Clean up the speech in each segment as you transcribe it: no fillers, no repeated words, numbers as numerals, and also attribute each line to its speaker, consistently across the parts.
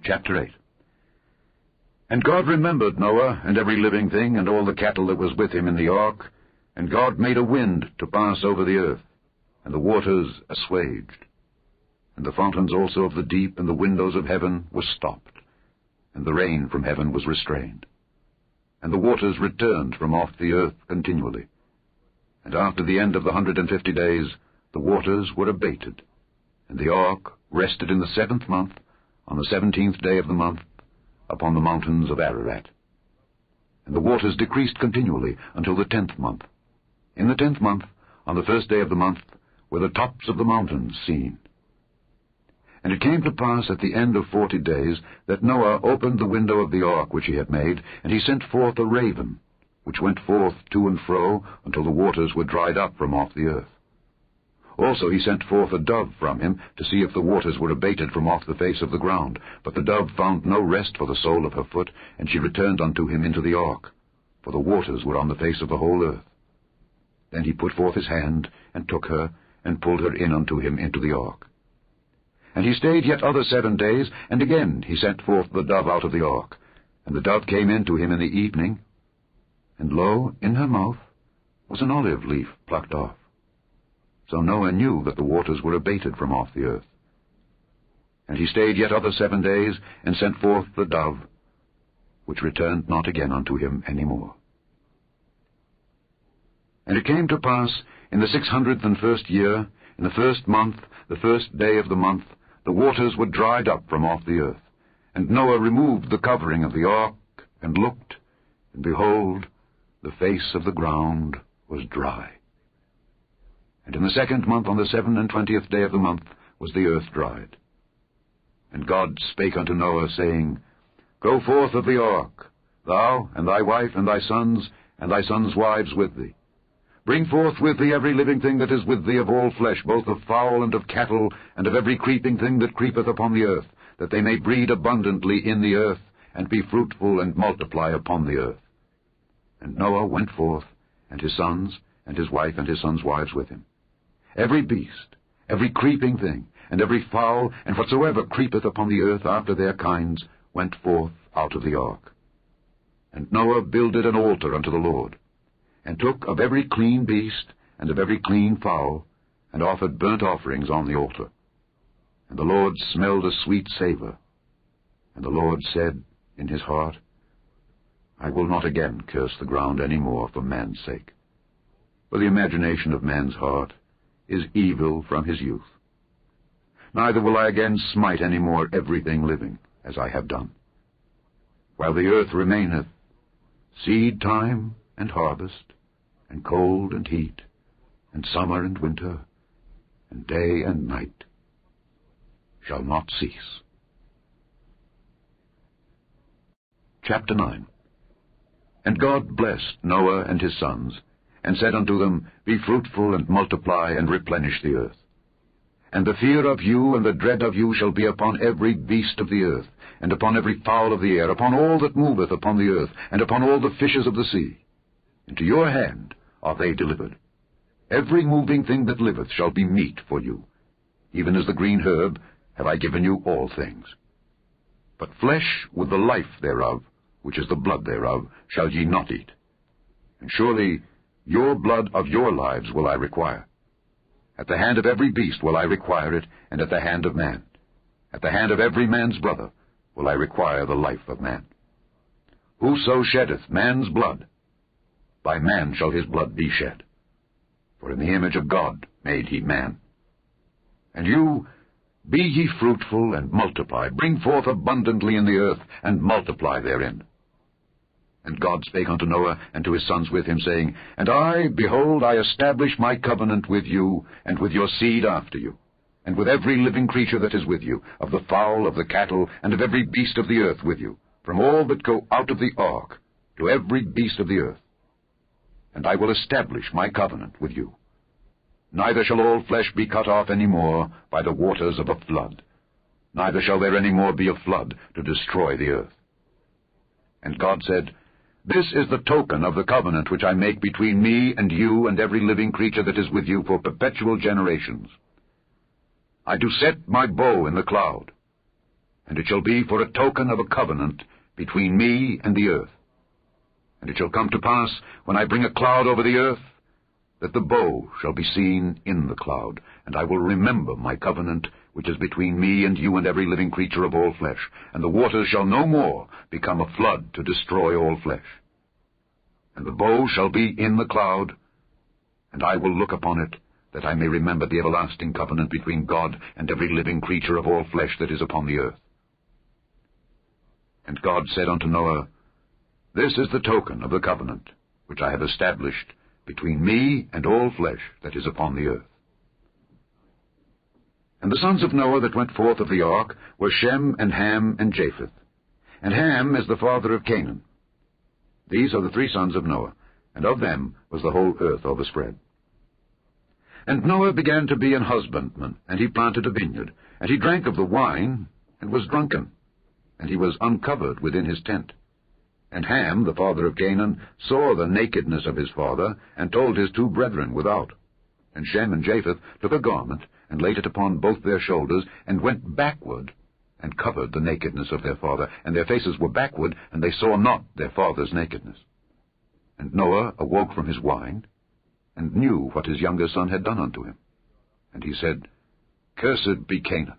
Speaker 1: Chapter 8. And God remembered Noah, and every living thing, and all the cattle that was with him in the ark, and God made a wind to pass over the earth, and the waters assuaged. And the fountains also of the deep and the windows of heaven were stopped, and the rain from heaven was restrained. And the waters returned from off the earth continually. And after the end of the 150 days, the waters were abated. And the ark rested in the 7th month, on the 17th day of the month, upon the mountains of Ararat. And the waters decreased continually until the 10th month. In the 10th month, on the 1st day of the month, were the tops of the mountains seen. And it came to pass at the end of 40 days that Noah opened the window of the ark which he had made, and he sent forth a raven, which went forth to and fro until the waters were dried up from off the earth. Also he sent forth a dove from him to see if the waters were abated from off the face of the ground. But the dove found no rest for the sole of her foot, and she returned unto him into the ark, for the waters were on the face of the whole earth. Then he put forth his hand, and took her, and pulled her in unto him into the ark. And he stayed yet other 7 days, and again he sent forth the dove out of the ark. And the dove came in to him in the evening, and lo, in her mouth was an olive leaf plucked off. So Noah knew that the waters were abated from off the earth. And he stayed yet other 7 days, and sent forth the dove, which returned not again unto him any more. And it came to pass, in the 601st year, in the 1st month, the 1st day of the month, the waters were dried up from off the earth. And Noah removed the covering of the ark, and looked, and behold, the face of the ground was dry. And in the 2nd month, on the 27th day of the month, was the earth dried. And God spake unto Noah, saying, Go forth of the ark, thou, and thy wife, and thy sons wives with thee. Bring forth with thee every living thing that is with thee of all flesh, both of fowl and of cattle, and of every creeping thing that creepeth upon the earth, that they may breed abundantly in the earth, and be fruitful and multiply upon the earth. And Noah went forth, and his sons, and his wife, and his sons' wives with him. Every beast, every creeping thing, and every fowl, and whatsoever creepeth upon the earth after their kinds, went forth out of the ark. And Noah builded an altar unto the Lord, and took of every clean beast, and of every clean fowl, and offered burnt offerings on the altar. And the Lord smelled a sweet savour. And the Lord said in his heart, I will not again curse the ground any more for man's sake. For the imagination of man's heart is evil from his youth. Neither will I again smite any more everything living, as I have done. While the earth remaineth, seed time and harvest, and cold and heat, and summer and winter, and day and night shall not cease. Chapter 9. And God blessed Noah and his sons, and said unto them, Be fruitful, and multiply, and replenish the earth. And the fear of you and the dread of you shall be upon every beast of the earth, and upon every fowl of the air, upon all that moveth upon the earth, and upon all the fishes of the sea. Into your hand are they delivered. Every moving thing that liveth shall be meat for you. Even as the green herb have I given you all things. But flesh with the life thereof, which is the blood thereof, shall ye not eat. And surely your blood of your lives will I require. At the hand of every beast will I require it, and at the hand of man. At the hand of every man's brother will I require the life of man. Whoso sheddeth man's blood, by man shall his blood be shed. For in the image of God made he man. And you, be ye fruitful, and multiply, bring forth abundantly in the earth, and multiply therein. And God spake unto Noah and to his sons with him, saying, And I, behold, I establish my covenant with you, and with your seed after you, and with every living creature that is with you, of the fowl, of the cattle, and of every beast of the earth with you, from all that go out of the ark, to every beast of the earth. And I will establish my covenant with you. Neither shall all flesh be cut off any more by the waters of a flood, neither shall there any more be a flood to destroy the earth. And God said, This is the token of the covenant which I make between me and you and every living creature that is with you for perpetual generations. I do set my bow in the cloud. and it shall be for a token of a covenant between me and the earth. And it shall come to pass, when I bring a cloud over the earth, that the bow shall be seen in the cloud, and I will remember my covenant, which is between me and you and every living creature of all flesh, and the waters shall no more become a flood to destroy all flesh. And the bow shall be in the cloud, and I will look upon it, that I may remember the everlasting covenant between God and every living creature of all flesh that is upon the earth. And God said unto Noah, This is the token of the covenant, which I have established between me and all flesh that is upon the earth. And the sons of Noah that went forth of the ark were Shem and Ham and Japheth. And Ham is the father of Canaan. These are the 3 sons of Noah, and of them was the whole earth overspread. And Noah began to be an husbandman, and he planted a vineyard, and he drank of the wine, and was drunken, and he was uncovered within his tent. And Ham, the father of Canaan, saw the nakedness of his father, and told his 2 brethren without. And Shem and Japheth took a garment, and laid it upon both their shoulders, and went backward, and covered the nakedness of their father, and their faces were backward, and they saw not their father's nakedness. And Noah awoke from his wine, and knew what his younger son had done unto him. And he said, Cursed be Canaan,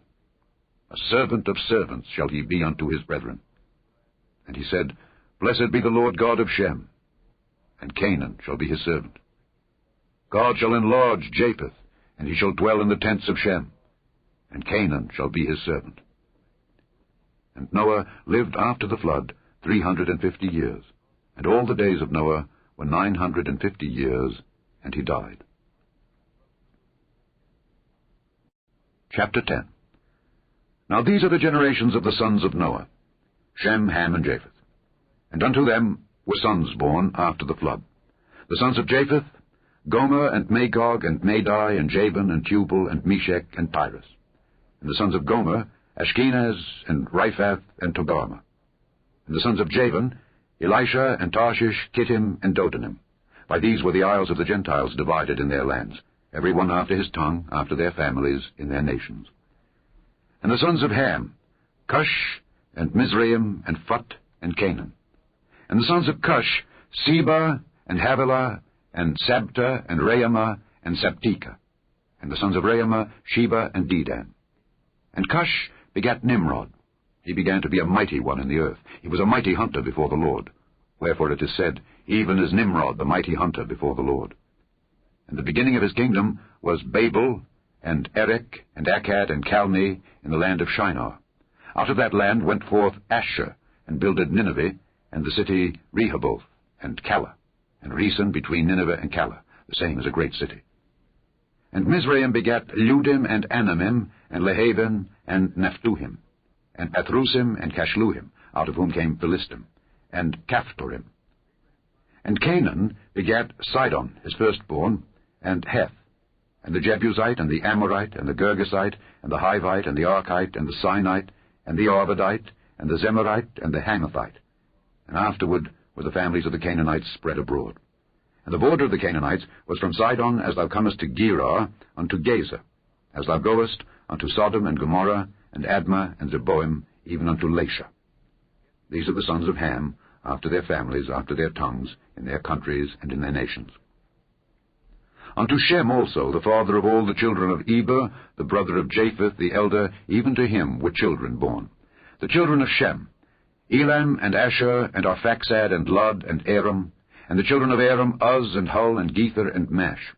Speaker 1: a servant of servants shall he be unto his brethren. And he said, Blessed be the Lord God of Shem, and Canaan shall be his servant. God shall enlarge Japheth, and he shall dwell in the tents of Shem, and Canaan shall be his servant. And Noah lived after the flood 350 years, and all the days of Noah were 950 years, and he died. Chapter 10. Now these are the generations of the sons of Noah, Shem, Ham, and Japheth. And unto them were sons born after the flood. The sons of Japheth, Gomer, and Magog, and Madai, and Javan, and Tubal, and Meshech, and Tyrus. And the sons of Gomer, Ashkenaz, and Riphath, and Togarmah. And the sons of Javan, Elisha, and Tarshish, Kittim, and Dodanim. By these were the isles of the Gentiles divided in their lands, every one after his tongue, after their families, in their nations. And the sons of Ham, Cush, and Mizraim, and Phut, and Canaan. And the sons of Cush, Seba, and Havilah, and Sabta, and Raamah, and Sabteka. And the sons of Raamah, Sheba, and Dedan. And Cush begat Nimrod. He began to be a mighty one in the earth. He was a mighty hunter before the Lord. Wherefore it is said, even as Nimrod, the mighty hunter before the Lord. And the beginning of his kingdom was Babel, and Erech, and Akkad, and Calneh, in the land of Shinar. Out of that land went forth Asshur, and builded Nineveh, and the city Rehoboth, and Calah, and Resen between Nineveh and Calah, the same is a great city. And Mizraim begat Ludim, and Anamim, and Lehaven, and Naphtuhim, and Pathrusim, and Cashluhim, out of whom came Philistim, and Caphtorim. And Canaan begat Sidon, his firstborn, and Heth, and the Jebusite, and the Amorite, and the Girgasite, and the Hivite, and the Archite, and the Sinite, and the Arvadite, and the Zemarite, and the Hamathite. And afterward were the families of the Canaanites spread abroad. And the border of the Canaanites was from Sidon as thou comest to Gerar unto Gaza, as thou goest unto Sodom and Gomorrah, and Admah, and Zeboim, even unto Lasha. These are the sons of Ham, after their families, after their tongues, in their countries, and in their nations. Unto Shem also, the father of all the children of Eber, the brother of Japheth, the elder, even to him were children born. The children of Shem, Elam, and Asher, and Arphaxad, and Lud, and Aram, and the children of Aram, Uz, and Hul, and Gether, and Mash.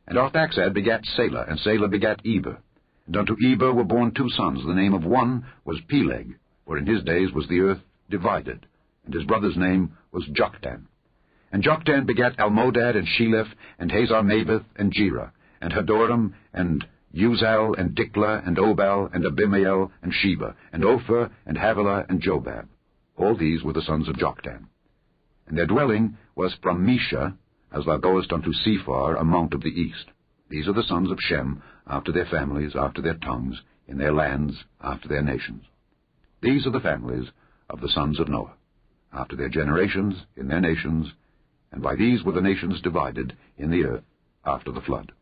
Speaker 1: And Arphaxad begat Salah, and Salah begat Eber. And unto Eber were born 2 sons. The name of one was Peleg, for in his days was the earth divided, and his brother's name was Joktan. And Joktan begat Almodad, and Sheleph, and Hazar-Maveth, and Jerah, and Hadoram, and Uzal, and Diklah, and Obal, and Abimael, and Sheba, and Ophir, and Havilah, and Jobab. All these were the sons of Joktan. And their dwelling was from Mesha, as thou goest unto Sephar, a mount of the east. These are the sons of Shem, after their families, after their tongues, in their lands, after their nations. These are the families of the sons of Noah, after their generations, in their nations, and by these were the nations divided in the earth after the flood.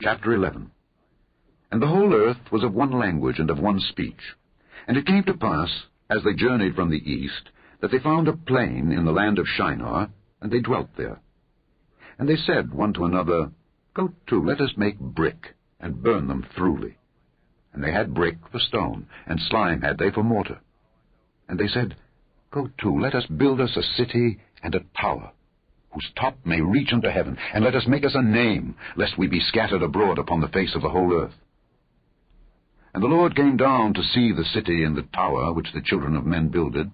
Speaker 1: Chapter 11. And the whole earth was of one language and of one speech. And it came to pass, as they journeyed from the east, that they found a plain in the land of Shinar, and they dwelt there. And they said one to another, Go to, let us make brick, and burn them throughly. And they had brick for stone, and slime had they for mortar. And they said, Go to, let us build us a city and a tower, whose top may reach unto heaven, and let us make us a name, lest we be scattered abroad upon the face of the whole earth. And the Lord came down to see the city and the tower which the children of men builded.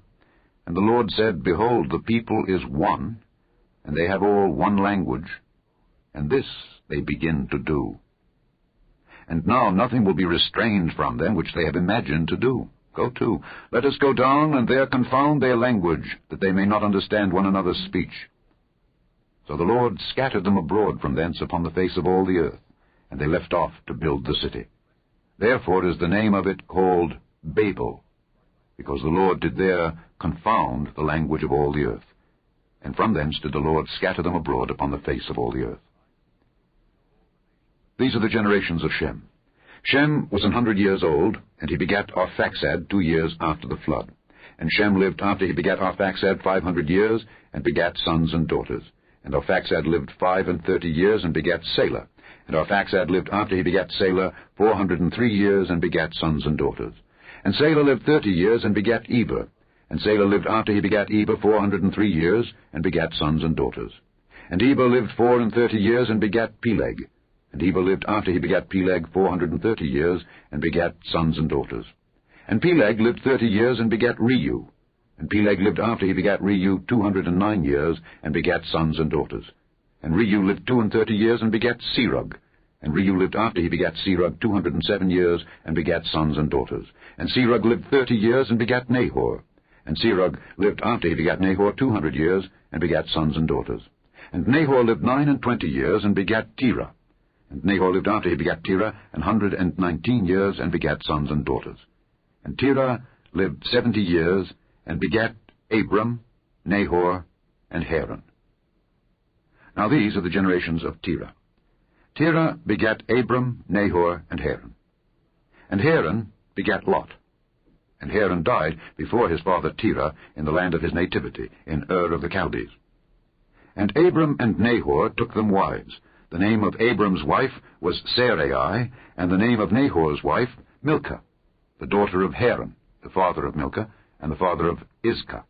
Speaker 1: And the Lord said, Behold, the people is one, and they have all one language, and this they begin to do. And now nothing will be restrained from them which they have imagined to do. Go to, let us go down, and there confound their language, that they may not understand one another's speech. So the Lord scattered them abroad from thence upon the face of all the earth, and they left off to build the city. Therefore is the name of it called Babel, because the Lord did there confound the language of all the earth. And from thence did the Lord scatter them abroad upon the face of all the earth. These are the generations of Shem. Shem was 100 years old, and he begat Arphaxad 2 years after the flood. And Shem lived after he begat Arphaxad 500 years, and begat sons and daughters. And Arphaxad lived 35 years, and begat Salah. And Arphaxad lived after he begat Salah 403 years, and begat sons and daughters. And Salah lived 30 years, and begat Eber. And Salah lived after he begat Eber 403 years, and begat sons and daughters. And Eber lived 34 years, and begat Peleg. And Eber lived after he begat Peleg 430 years, and begat sons and daughters. And Peleg lived 30 years, and begat Reu. And Peleg lived after he begat Reu 209 years, and begat sons and daughters. And Reu lived 32 years, and begat Serug. And Reu lived after he begat Serug 207 years, and begat sons and daughters. And Serug lived 30 years, and begat Nahor. And Serug lived after he begat Nahor 200 years, and begat sons and daughters. And Nahor lived 29 years, and begat Terah. And Nahor lived after he begat Terah 119 years, and begat sons and daughters. And Terah lived 70 years, and begat Abram, Nahor, and Haran. Now these are the generations of Terah. Terah begat Abram, Nahor, and Haran. And Haran begat Lot. And Haran died before his father Terah in the land of his nativity, in Ur of the Chaldees. And Abram and Nahor took them wives. The name of Abram's wife was Sarai, and the name of Nahor's wife Milcah, the daughter of Haran, the father of Milcah, and the father of Iscah.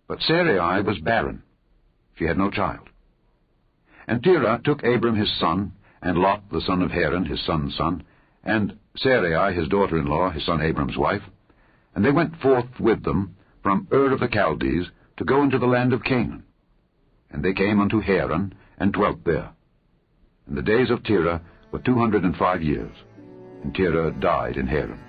Speaker 1: But Sarai was barren. She had no child. And Terah took Abram his son, and Lot the son of Haran his son's son, and Sarai his daughter-in-law, his son Abram's wife, and they went forth with them from Ur of the Chaldees to go into the land of Canaan. And they came unto Haran, and dwelt there. And the days of Terah were 205 years, and Terah died in Haran.